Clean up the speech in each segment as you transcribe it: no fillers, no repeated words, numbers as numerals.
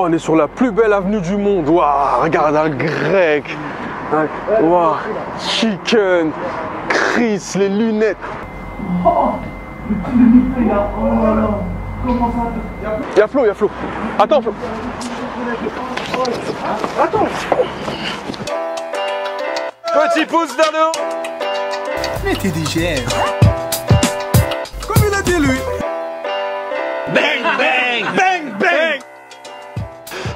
Oh, on est sur la plus belle avenue du monde. Waouh, regarde un grec. Waouh, chicken, Chris, les lunettes. Oh, là. Comment ça? Y'a Flo, y'a Flo. Attends, Flo. Attends. Petit pouce vers le haut. Mais t'es DGR. Comme il a dit lui. Bang, bang, bang, bang.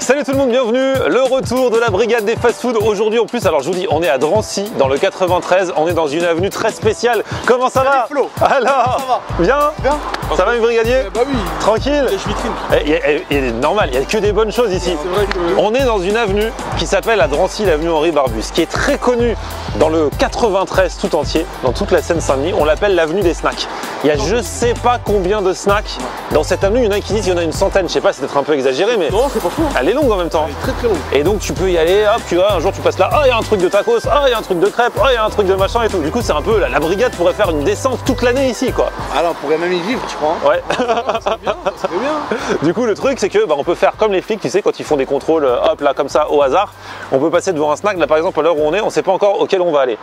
Salut tout le monde, bienvenue, le retour de la brigade des fast-food. Aujourd'hui en plus, alors je vous dis, on est à Drancy, dans le 93, on est dans une avenue très spéciale. Comment ça va Flo. Alors, ça va. Bien. Bien. Ça va mes brigadiers? Bah oui. Tranquille. Les vitrines. Il est normal, il n'y a que des bonnes choses ici. C'est vrai que... On est dans une avenue qui s'appelle à Drancy, l'avenue Henri Barbus, qui est très connue dans le 93 tout entier, dans toute la Seine-Saint-Denis. On l'appelle l'avenue des snacks. Il y a je sais pas combien de snacks dans cette avenue. Il y en a qui disent qu'il y en a une centaine, je sais pas, c'est peut-être un peu exagéré, mais Non, c'est pas fou. elle est longue en même temps. Elle est très très longue. Et donc tu peux y aller, hop, tu vois, un jour tu passes là, ah il y a un truc de tacos, ah il y a un truc de crêpes, ah il y a un truc de machin et tout. Du coup c'est un peu, la brigade pourrait faire une descente toute l'année ici quoi. Alors on pourrait même y vivre, tu crois? Ouais. C'est bien, ça serait bien. Du coup le truc c'est que bah, on peut faire comme les flics, tu sais, quand ils font des contrôles, hop là comme ça au hasard, on peut passer devant un snack, là par exemple à l'heure où on sait pas encore auquel on va aller.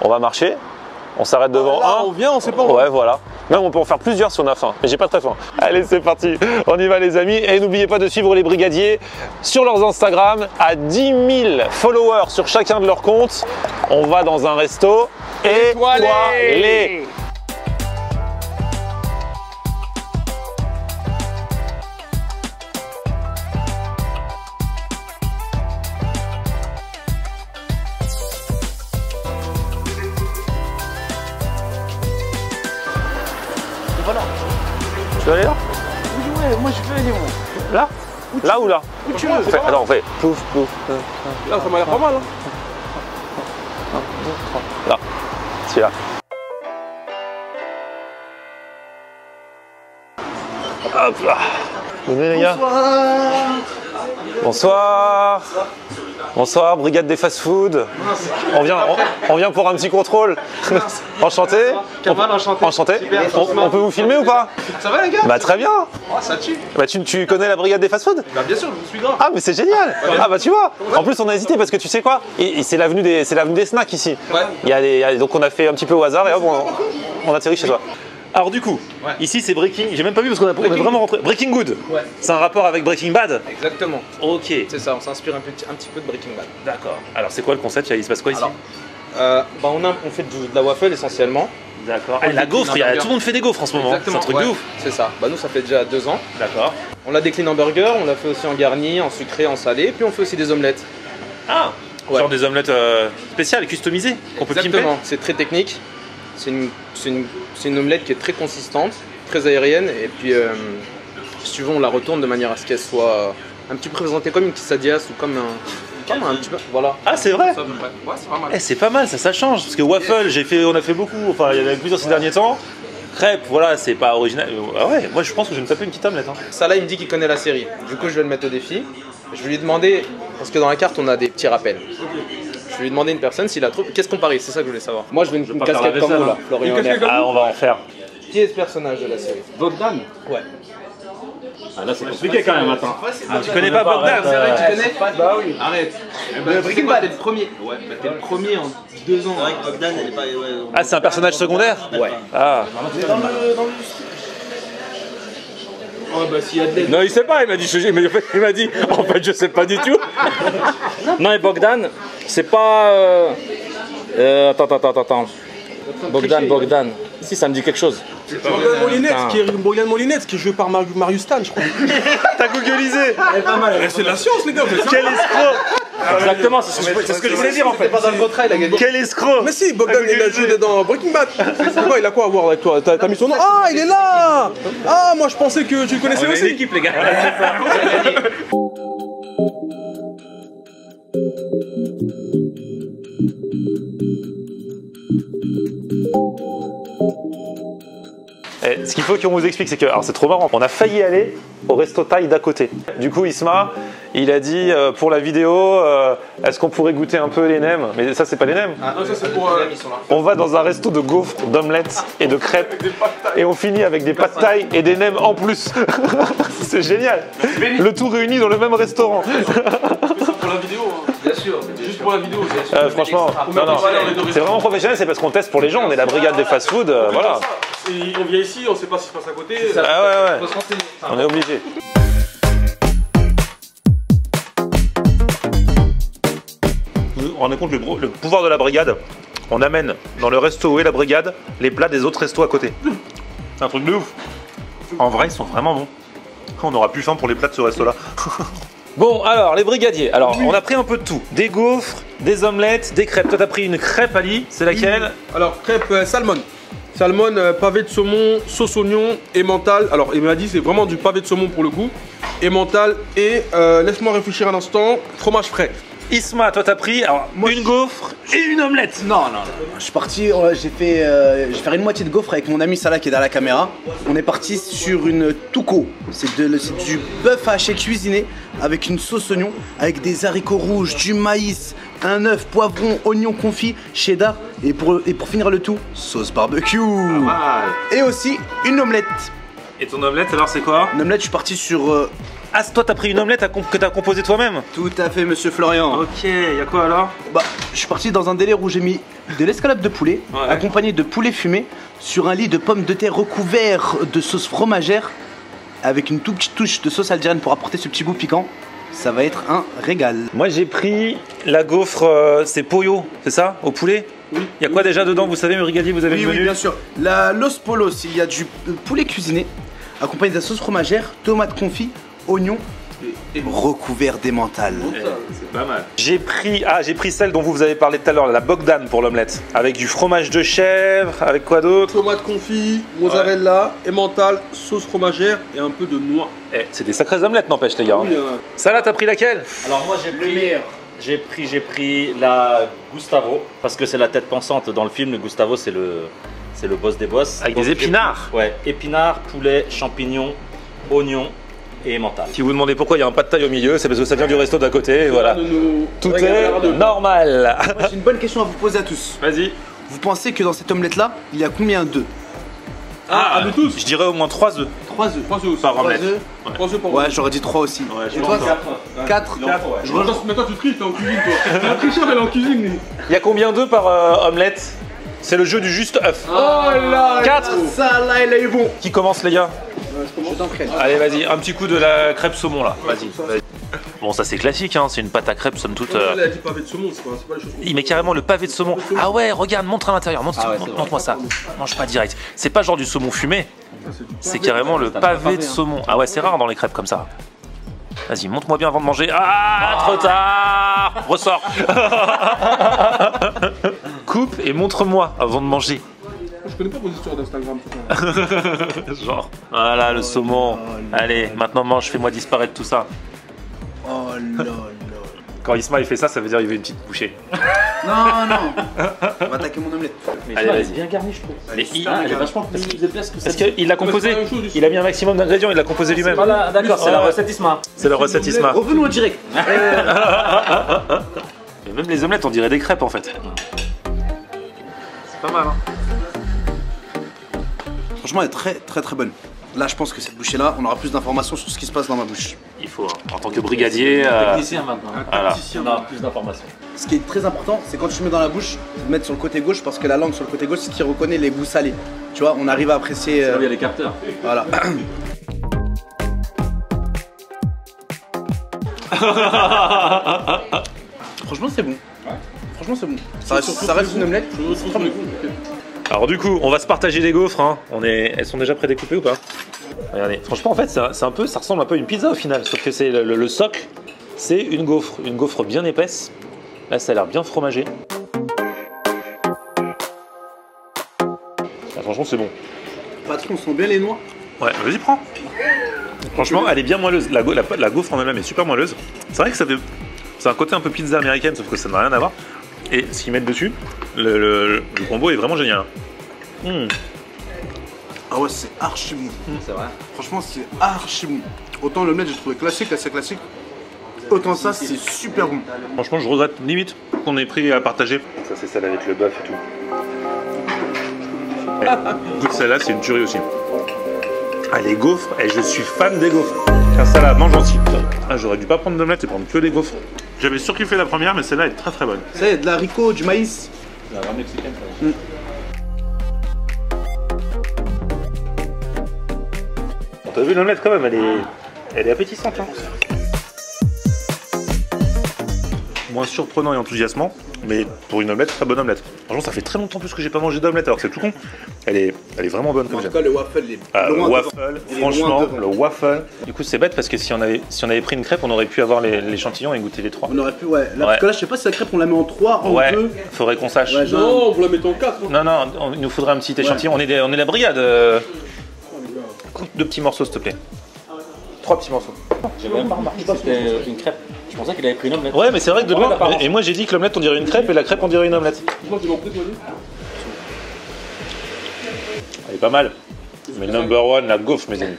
On va marcher, on s'arrête devant Là, un. on vient, on sait pas. Ouais voilà. Même on peut en faire plusieurs si on a faim, mais j'ai pas très faim. Allez c'est parti, on y va les amis. Et n'oubliez pas de suivre les brigadiers sur leurs Instagram, à 10 000 followers sur chacun de leurs comptes. On va dans un resto étoilé. Voilà. Tu veux aller là? Oui, ouais, moi je veux aller où? Là? Là ou là? Où tu veux? Attends, on fait pouf pouf. Là, ça m'a l'air pas mal. Hein. Là, celui-là. Hop là. Bonne nuit les gars. Bonsoir. Bonsoir, brigade des fast-food. On vient pour un petit contrôle. Enchanté. Kamal, enchanté. Enchanté. Super, On peut vous filmer ou pas? Ça va les gars? Bah très bien. Oh, ça tue. Bah tu connais la brigade des fast-food? Bah bien sûr, je vous suis grave. Ah mais c'est génial. Ah bah tu vois. En plus on a hésité parce que tu sais quoi? Et c'est l'avenue des snacks ici. Ouais. Donc on a fait un petit peu au hasard et hop on atterrit chez toi. Alors du coup, Ouais. ici c'est Breaking, j'ai même pas vu parce qu'on est vraiment rentré. Breaking Good. Ouais. C'est un rapport avec Breaking Bad? Exactement. Ok. C'est ça, on s'inspire un petit peu de Breaking Bad. D'accord. Alors c'est quoi le concept? Il se passe quoi ici? Alors, bah on fait de la waffle essentiellement. D'accord. on La décline gaufre, en tout burger. le monde fait des gaufres en ce moment. C'est Exactement. un truc ouais, de ouf. C'est ça. Bah nous ça fait déjà 2 ans. D'accord. On la décline en burger, on la fait aussi en garni, en sucré, en salé, puis on fait aussi des omelettes. Ah. Ouais. Genre des omelettes spéciales, customisées, qu'on peut pimper. Exactement. C'est très technique. C'est une omelette qui est très consistante, très aérienne, et puis si tu veux on la retourne de manière à ce qu'elle soit un petit peu présentée comme une quesadillas ou comme un petit peu. Voilà. Ah c'est vrai? Ça, à peu près. Ouais, c'est pas mal. Eh c'est pas mal, ça change. Parce que waffle, on a fait beaucoup, enfin il y en a plusieurs ces derniers temps. Crêpes, voilà, c'est pas original. Ah ouais, moi je pense que je vais me taper une petite omelette. Hein. Ça là, il me dit qu'il connaît la série. Du coup, je vais le mettre au défi. Je vais lui demander, parce que dans la carte, on a des petits rappels. Je vais lui demander une personne s'il a trouvé. Qu'est-ce qu'on parie? C'est ça que je voulais savoir. Moi, je veux une pas faire casquette la comme vaisselle, vous là, hein. Florian Une casquette Honner. Ah on va en faire. Qui est ce personnage de la série? Bogdan. Ouais. Ah là c'est compliqué quand même, attends. Ah, tu connais pas Bogdan? C'est vrai que tu connais? Bah oui. Arrête. Breaking Bad. T'es le premier. Ouais, bah t'es le premier en 2 ans. C'est vrai que Bogdan elle est pas. Ouais, Ah c'est un personnage secondaire? Ouais. Ah. Ouais, bah s'il y a de l'aide. non, il sait pas, il m'a dit, en fait, je sais pas du tout. Non, et Bogdan, c'est pas. Attends. Bogdan. Si, ça me dit quelque chose. Bogdan Molinette qui est joué par Marius Stan, je crois. T'as googlisé? C'est de la science, les gars. Quel escroc! Exactement, c'est ce que je voulais dire en fait. Pas dans le contrat, il a gagné. Quel escroc! Mais si, Bogdan, il a joué dans Breaking Bad. C'est quoi, il a quoi à voir avec toi? T'as mis son nom? Ah, il est là! Ah, moi je pensais que tu le connaissais aussi. L'équipe les gars. Ce qu'il faut qu'on vous explique, c'est que, alors c'est trop marrant, on a failli aller au resto thaï d'à côté. Du coup, Isma, il a dit pour la vidéo, est-ce qu'on pourrait goûter un peu les nems? Mais ça, c'est pas les nems. Non, ça c'est pour. On va dans un resto de gaufres, d'omelettes et de crêpes et on finit avec des pâtes thaï et des nems en plus. C'est génial. Le tout réuni dans le même restaurant. Pour la vidéo. Bien sûr. Juste pour la vidéo, bien sûr. Franchement, non, non, c'est vraiment professionnel, c'est parce qu'on teste pour les gens, on est la brigade des fast-food, voilà. On vient ici, on sait pas ce qui se passe à côté. Ah ouais, on est obligé. Vous vous rendez compte le pouvoir de la brigade? On amène dans le resto où est la brigade les plats des autres restos à côté. C'est un truc de ouf. En vrai, ils sont vraiment bons. On aura plus faim pour les plats de ce resto-là. Bon, alors, les brigadiers. Alors, on a pris un peu de tout. Des gaufres, des omelettes, des crêpes. Toi, t'as pris une crêpe, Ali. C'est laquelle? Alors, crêpe salmon. Salmon, pavé de saumon, sauce oignon, emmental. Alors, il m'a dit c'est vraiment du pavé de saumon pour le coup. Emmental et, laisse-moi réfléchir un instant, fromage frais. Isma, toi, t'as pris alors, une gaufre et une omelette. Non. Je suis parti, je vais faire une moitié de gaufre avec mon ami Salah qui est derrière la caméra. On est parti sur une touko. C'est du bœuf haché cuisiné avec une sauce oignon, avec des haricots rouges, du maïs, un œuf, poivron, oignon confit, cheddar. Et pour finir le tout, sauce barbecue. Et aussi une omelette. Et ton omelette, alors, c'est quoi? Une omelette, je suis parti sur... Ah, toi, t'as pris une omelette que t'as composée toi-même? Tout à fait, monsieur Florian. Ok, y'a quoi alors? Bah, je suis parti dans un délire où j'ai mis de l'escalope de poulet, accompagné de poulet fumé, sur un lit de pommes de terre recouvert de sauce fromagère, avec une toute petite touche de sauce algérienne pour apporter ce petit goût piquant. Ça va être un régal. Moi, j'ai pris la gaufre, c'est pollo, c'est ça? Au poulet? Oui. Y'a quoi déjà dedans? Vous savez, mes brigadiers, vous avez Oui, le menu? bien sûr. La Los Polos, il y a du poulet cuisiné, accompagné de la sauce fromagère, tomates confit, oignons, recouvert d'emmental. C'est pas mal. J'ai pris celle dont vous avez parlé tout à l'heure, la Bogdan pour l'omelette, avec du fromage de chèvre, avec quoi d'autre? Tomate confit, mozzarella, emmental, sauce fromagère et un peu de noix. C'est des sacrées omelettes, n'empêche, les gars. Oui, Salah, t'as pris laquelle? Alors moi j'ai pris la Gustavo parce que c'est la tête pensante dans le film. Le Gustavo c'est le boss des boss. Avec des épinards. Ouais, épinards, poulet, champignons, oignons et emmental. Si vous vous demandez pourquoi il y a un pas de taille au milieu, c'est parce que ça vient du resto d'à côté, et voilà. Tout est normal. J'ai une bonne question à vous poser à tous. Vas-y. Vous pensez que dans cette omelette là, il y a combien d'œufs? Ah, de tous. Je dirais au moins 3 œufs. 3 œufs. 3 œufs. Par omelette. 3 œufs par Ouais, j'aurais dit 3 aussi. Ouais, je Et pense toi? 4. Je rejoins. Mais toi, tu triches, t'es en cuisine, toi. T'es un tricheur, elle est en cuisine, lui. Il y a combien d'œufs par omelette? C'est le jeu du juste œuf. Oh là 4. Ça là, il est bon. Qui commence, les gars? Je t'en prie. Allez, vas-y, un petit coup de la crêpe saumon là. Vas-y. Bon, ça c'est classique, hein. C'est une pâte à crêpes, somme toute. Elle a dit pavé de saumon, c'est pas les choses. Il met carrément le pavé de saumon. Ah ouais, regarde, montre à l'intérieur. Montre-moi ça. Mange pas direct. C'est pas genre du saumon fumé. C'est carrément le pavé de saumon. Ah ouais, c'est rare dans les crêpes comme ça. Vas-y, montre-moi bien avant de manger. Ah, trop tard. Ressors. Coupe et montre-moi avant de manger. Je connais pas vos histoires d'Instagram, tout ça. Genre, voilà le saumon. Allez, maintenant mange, fais-moi disparaître tout ça. Oh là là. Quand Isma il fait ça, ça veut dire qu'il veut une petite bouchée. Non. On va attaquer mon omelette. Allez, vas-y. Bien garni je trouve. Mais Elle est vachement plus épaisse que ça. Parce qu'il l'a composé, il a mis un maximum d'ingrédients, il l'a composé lui-même. Voilà, d'accord, c'est la recette Isma. C'est la recette Isma. Revenons au direct. Et même les omelettes, on dirait des crêpes en fait. C'est pas mal, hein. Franchement, elle est très bonne. Là, je pense que cette bouchée-là, on aura plus d'informations sur ce qui se passe dans ma bouche. Il faut, hein. En tant que brigadier. Technicien maintenant. Voilà. On a plus d'informations. Ce qui est très important, c'est quand tu mets dans la bouche, de mettre sur le côté gauche parce que la langue sur le côté gauche, c'est ce qui reconnaît les goûts salés. Tu vois, on arrive à apprécier. Il y a les capteurs. Voilà. Franchement, c'est bon. Franchement, c'est bon. Ça reste une omelette. Très bon. Alors du coup, on va se partager des gaufres, hein. Elles sont déjà prédécoupées ou pas? Regardez, franchement en fait, ça ressemble un peu à une pizza au final, sauf que c'est le socle, c'est une gaufre bien épaisse. Là, ça a l'air bien fromagé. Ah, franchement, c'est bon. Patron, on sent bien les noix. Ouais, vas-y, prends. Franchement, elle est bien moelleuse. La gaufre en elle-même est super moelleuse. C'est vrai que c'est un côté un peu pizza américaine, sauf que ça n'a rien à voir. Et ce qu'ils mettent dessus, le combo est vraiment génial. Ah ouais, c'est archi bon. C'est vrai. Franchement, c'est archi bon. Autant l'omelette, j'ai trouvé classique, assez classique. Autant ça, c'est super bon. Franchement, je regrette limite qu'on ait pris à partager. Ça, c'est celle avec le bœuf et tout. Écoute, celle-là, c'est une tuerie aussi. Ah, les gaufres, et je suis fan des gaufres. Tiens, ça là, mange gentil. Ah, j'aurais dû pas prendre d'omelette et prendre que des gaufres. J'avais surkiffé la première, mais celle-là est très très bonne. C'est de l'haricot, du maïs. La vraie mexicaine, ça. T'as vu l'omelette quand même, elle est appétissante. Hein. Moins surprenant et enthousiasmant, mais pour une omelette, très bonne omelette. Franchement, ça fait très longtemps plus que j'ai pas mangé d'omelette, alors que c'est tout con. Elle est vraiment bonne comme En j'aime. tout cas, le waffle, il est Ah, le loin waffle, devant. Il est franchement, loin devant. le waffle. Du coup, c'est bête parce que si on avait pris une crêpe, on aurait pu avoir l'échantillon et goûter les trois. On aurait pu, ouais. Là, Ouais. Parce que là, je sais pas si la crêpe, on la met en 3, en Ouais, 2. faudrait qu'on sache. Ouais, genre- Non, vous la mettez en 4. Non, il nous faudrait un petit échantillon. On est la brigade. Coupe de petits morceaux, s'il te plaît. 3 petits morceaux. J'ai même pas remarqué que c'était une crêpe. Je pensais qu'il avait pris une omelette. Ouais, mais c'est vrai que de Ouais, loin. l'apparence. Et moi, j'ai dit que l'omelette, on dirait une crêpe et la crêpe, on dirait une omelette. Non, tu m'en pris, toi, Elle est pas mal. Mais number one, la gaufre, mes amis.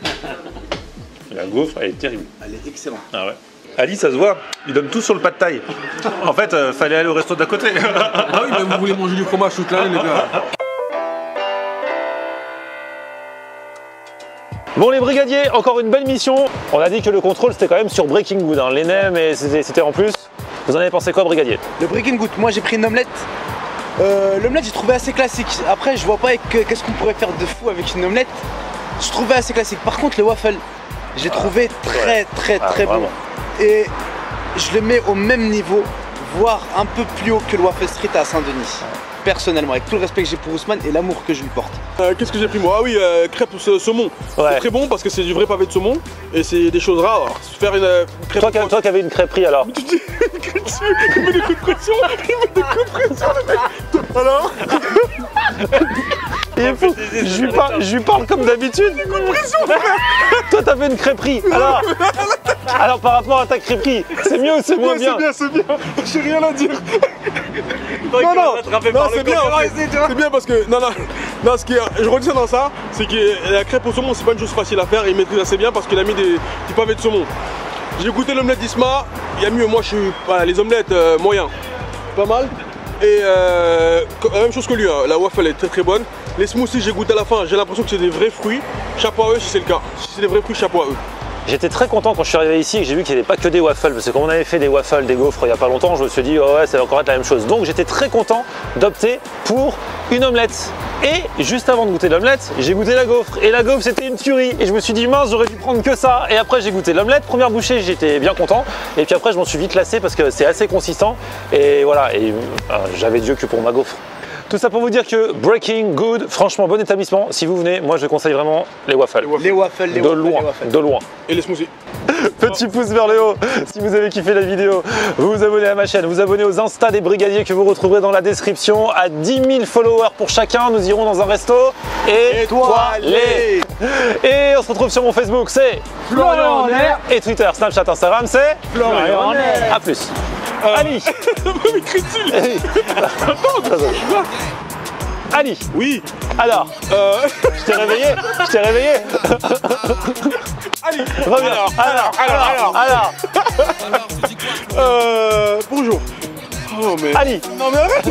La gaufre, elle est terrible. Elle est excellente. Ah ouais. Ali, ça se voit, il donne tout sur le pas de taille. En fait, fallait aller au resto d'à côté. Ah oui, mais vous voulez manger du fromage toute l'année, les gars. Bon les brigadiers, encore une belle mission. On a dit que le contrôle c'était quand même sur Breaking Good, hein. Les nems et c'était en plus. Vous en avez pensé quoi, brigadier? Le Breaking Good, moi j'ai pris une omelette. L'omelette, j'ai trouvé assez classique. Après, je vois pas qu'est-ce qu'on pourrait faire de fou avec une omelette. Je trouvais assez classique. Par contre, le waffle, j'ai trouvé très bon. vraiment. Et je le mets au même niveau, voire un peu plus haut que le Waffle Street à Saint-Denis. Personnellement, avec tout le respect que j'ai pour Ousmane et l'amour que je lui porte. Qu'est-ce que j'ai pris moi? Ah oui, crêpe saumon. Ouais. C'est très bon parce que c'est du vrai pavé de saumon et c'est des choses rares. Alors, faire une crêpe. Toi qui avais une crêperie alors. Il met des coups de pression, il met des coups de pression, le mec. Alors Il est fou. Je lui parle comme d'habitude. Toi t'avais une crêperie. Alors par rapport à ta crêperie, c'est mieux ou c'est moins bien? c'est bien. J'ai rien à dire. Non, c'est bien. En fait. C'est bien parce que non, ce qui est, je retiens dans ça, c'est que la crêpe au saumon, c'est pas une chose facile à faire. Et il maîtrise assez bien parce qu'il a mis du pavé de saumon. J'ai goûté l'omelette d'Isma, il y a mieux. Moi, je suis les omelettes moyens, pas mal. Et la même chose que lui, hein. La waffle est très bonne. Les smoothies, j'ai goûté à la fin. J'ai l'impression que c'est des vrais fruits. Chapeau à eux si c'est le cas. Si c'est des vrais fruits, chapeau à eux. J'étais très content quand je suis arrivé ici et que j'ai vu qu'il n'y avait pas que des waffles, parce que quand on avait fait des waffles, des gaufres il n'y a pas longtemps, je me suis dit oh ouais, ça va encore être la même chose. Donc j'étais très content d'opter pour une omelette. Et juste avant de goûter l'omelette, j'ai goûté la gaufre. Et la gaufre c'était une tuerie. Et je me suis dit mince, j'aurais dû prendre que ça. Et après j'ai goûté l'omelette, première bouchée, j'étais bien content. Et puis après je m'en suis vite lassé parce que c'est assez consistant. Et voilà, et j'avais Dieu que pour ma gaufre. Tout ça pour vous dire que Breaking Good, franchement bon établissement. Si vous venez, moi je conseille vraiment les waffles. Les waffles, De loin, de loin. Et les smoothies. Petit pouce vers le haut si vous avez kiffé la vidéo. Vous vous abonnez à ma chaîne, vous abonnez aux Insta des brigadiers que vous retrouverez dans la description. À 10 000 followers pour chacun, nous irons dans un resto étoilé. Et on se retrouve sur mon Facebook, c'est Florian en air. Et Twitter, Snapchat, Instagram, c'est Florian en air. A plus. Ali. Mais Christine. Ali. Oui. Alors, je t'ai réveillé. Allez. Reviens. Alors. Bonjour. Oh mais. Ali. Non mais arrête.